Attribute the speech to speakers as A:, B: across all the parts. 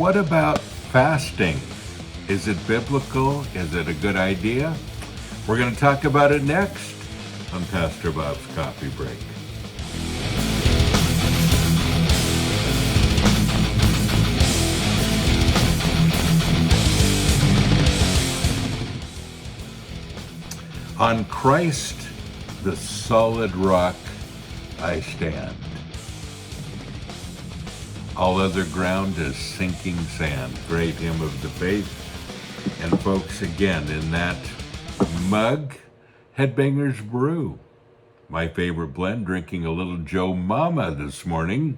A: what about fasting? Is it biblical? Is it a good idea? We're going to talk about it next on Pastor Bob's Coffee Break. On Christ, the solid rock, I stand. All other ground is sinking sand. Great hymn of the faith. And folks, again, in that mug, Headbangers Brew. My favorite blend, drinking a little Joe Mama this morning.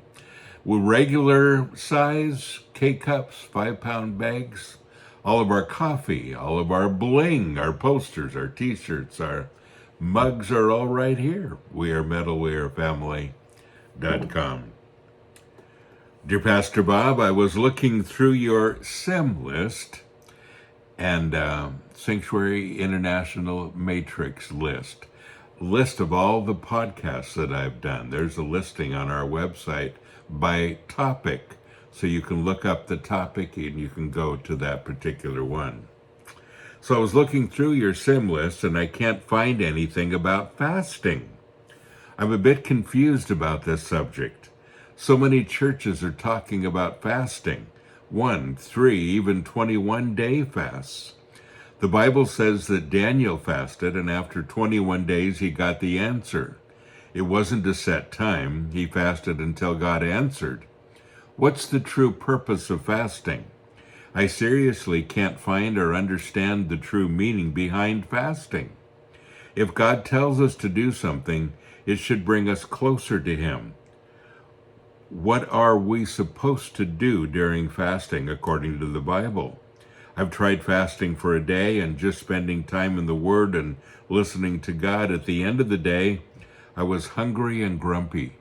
A: With regular size K-Cups, 5-pound bags. All of our coffee, all of our bling, our posters, our t-shirts, our mugs are all right here. We are metalwearfamily.com. Dear Pastor Bob, I was looking through your SIM list and Sanctuary International Matrix list of all the podcasts that I've done. There's a listing on our website by topic, so you can look up the topic and you can go to that particular one. So I was looking through your SIM list and I can't find anything about fasting. I'm a bit confused about this subject. So many churches are talking about fasting, 1, 3, even 21-day fasts. The Bible says that Daniel fasted, and after 21 days he got the answer. It wasn't a set time. He fasted until God answered. What's the true purpose of fasting? I seriously can't find or understand the true meaning behind fasting. If God tells us to do something, it should bring us closer to Him. What are we supposed to do during fasting according to the Bible? I've tried fasting for a day and just spending time in the Word and listening to God. At the end of the day, I was hungry and grumpy.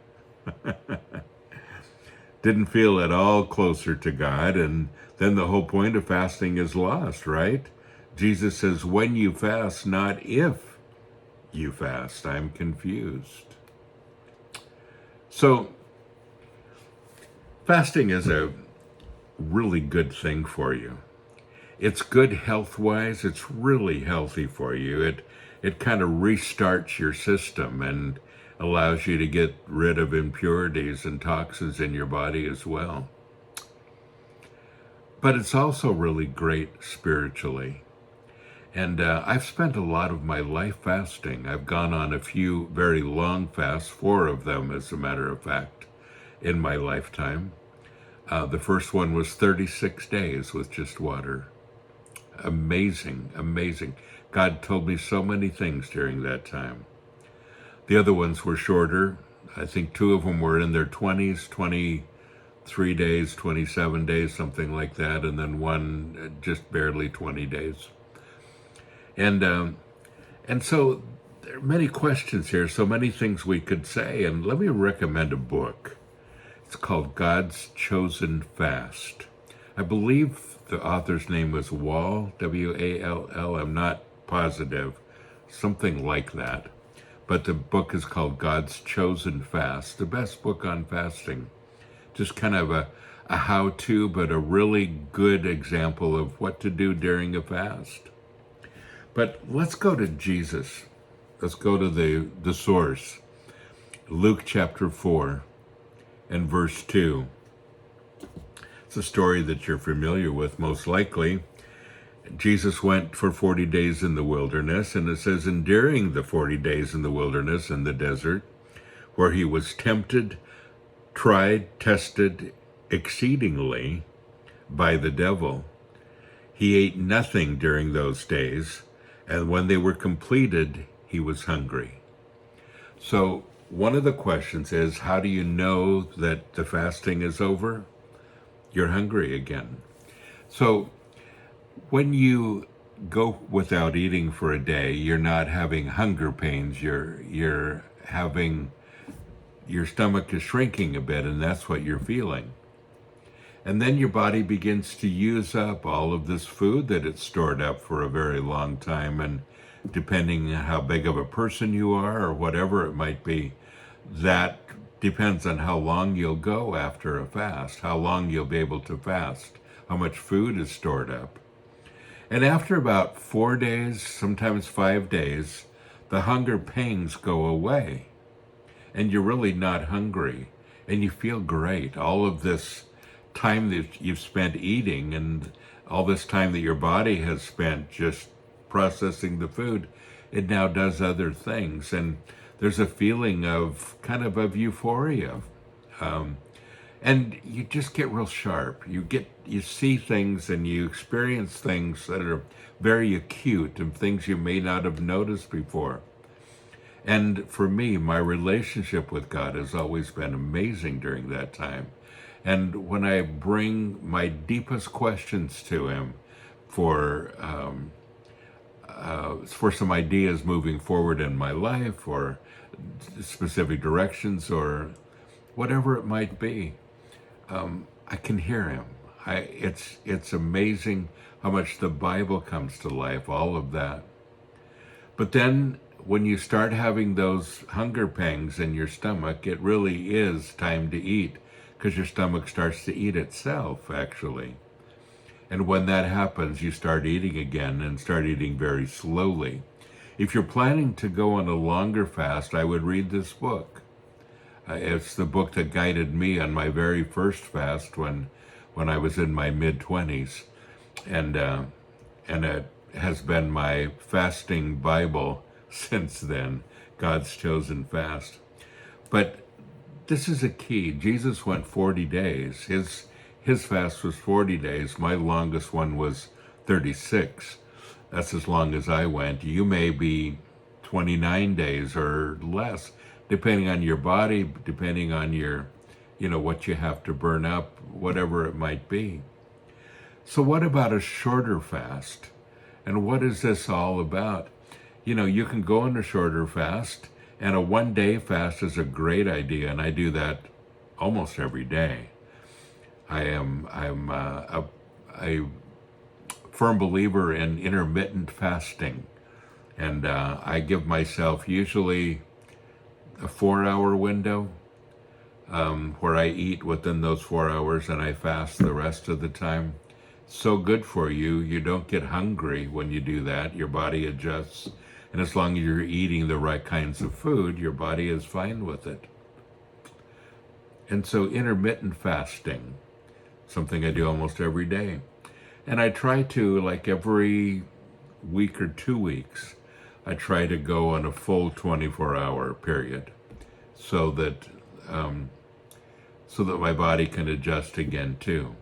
A: Didn't feel at all closer to God, and then the whole point of fasting is lost, right? Jesus says, when you fast, not if you fast. I'm confused. So, fasting is a really good thing for you. It's good health-wise. It's really healthy for you. It kind of restarts your system and allows you to get rid of impurities and toxins in your body as well. But it's also really great spiritually. And I've spent a lot of my life fasting. I've gone on a few very long fasts, 4 of them, as a matter of fact, in my lifetime. The first one was 36 days with just water. Amazing, amazing. God told me so many things during that time. The other ones were shorter. I think 2 of them were in their 20s, 23 days, 27 days, something like that, and then one just barely 20 days. And so there are many questions here, so many things we could say, and let me recommend a book. It's called God's Chosen Fast. I believe the author's name was Wall, W-A-L-L. I'm not positive, something like that. But the book is called God's Chosen Fast, the best book on fasting. Just kind of a how-to, but a really good example of what to do during a fast. But let's go to Jesus. Let's go to the source. Luke chapter 4 and verse 2. It's a story that you're familiar with, most likely. Jesus went for 40 days in the wilderness, and it says, and during the 40 days in the wilderness in the desert, where he was tempted, tried, tested exceedingly by the devil, he ate nothing during those days, and when they were completed, he was hungry. So one of the questions is, how do you know that the fasting is over? You're hungry again. So when you go without eating for a day, you're not having hunger pains. You're having, your stomach is shrinking a bit, and that's what you're feeling. And then your body begins to use up all of this food that it's stored up for a very long time. And depending on how big of a person you are or whatever it might be, that depends on how long you'll go after a fast, how long you'll be able to fast. how much food is stored up. And after about 4 days, sometimes 5 days, the hunger pangs go away. And you're really not hungry. And you feel great. All of this time that you've spent eating and all this time that your body has spent just processing the food, it now does other things. And there's a feeling of kind of euphoria. And you just get real sharp. You see things and you experience things that are very acute and things you may not have noticed before. And for me, my relationship with God has always been amazing during that time. And when I bring my deepest questions to Him for some ideas moving forward in my life, or specific directions, or whatever it might be, I can hear Him. It's amazing how much the Bible comes to life, all of that. But then when you start having those hunger pangs in your stomach, it really is time to eat, because your stomach starts to eat itself, actually. And when that happens, you start eating again and start eating very slowly. If you're planning to go on a longer fast, I would read this book. It's the book that guided me on my very first fast when I was in my mid-20s. And it has been my fasting Bible since then, God's Chosen Fast. But this is a key. Jesus went 40 days. His fast was 40 days. My longest one was 36. That's as long as I went. You may be 29 days or less, depending on your body, depending on your, what you have to burn up, whatever it might be. So what about a shorter fast? And what is this all about? You can go on a shorter fast, and a one-day fast is a great idea, and I do that almost every day. I'm a firm believer in intermittent fasting, and I give myself usually a 4-hour window where I eat within those 4 hours and I fast the rest of the time. So good for you. You don't get hungry when you do that. Your body adjusts. And as long as you're eating the right kinds of food, your body is fine with it. And so intermittent fasting, something I do almost every day. And I try to, like every week or 2 weeks, I try to go on a full 24-hour period so that my body can adjust again too.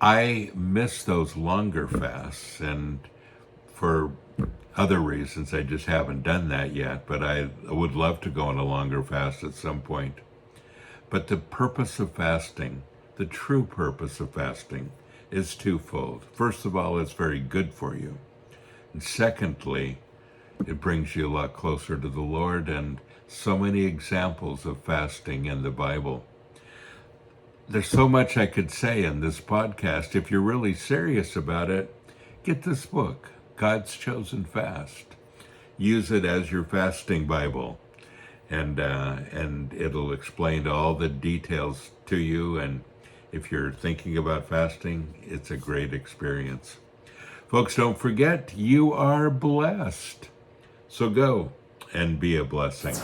A: I miss those longer fasts, and for other reasons, I just haven't done that yet, but I would love to go on a longer fast at some point. But the purpose of fasting, the true purpose of fasting, is twofold. First of all, it's very good for you. And secondly, it brings you a lot closer to the Lord, and so many examples of fasting in the Bible. There's so much I could say in this podcast. If you're really serious about it, get this book, God's Chosen Fast. Use it as your fasting Bible, and it'll explain all the details to you. And if you're thinking about fasting, it's a great experience. Folks, don't forget, you are blessed. So go and be a blessing.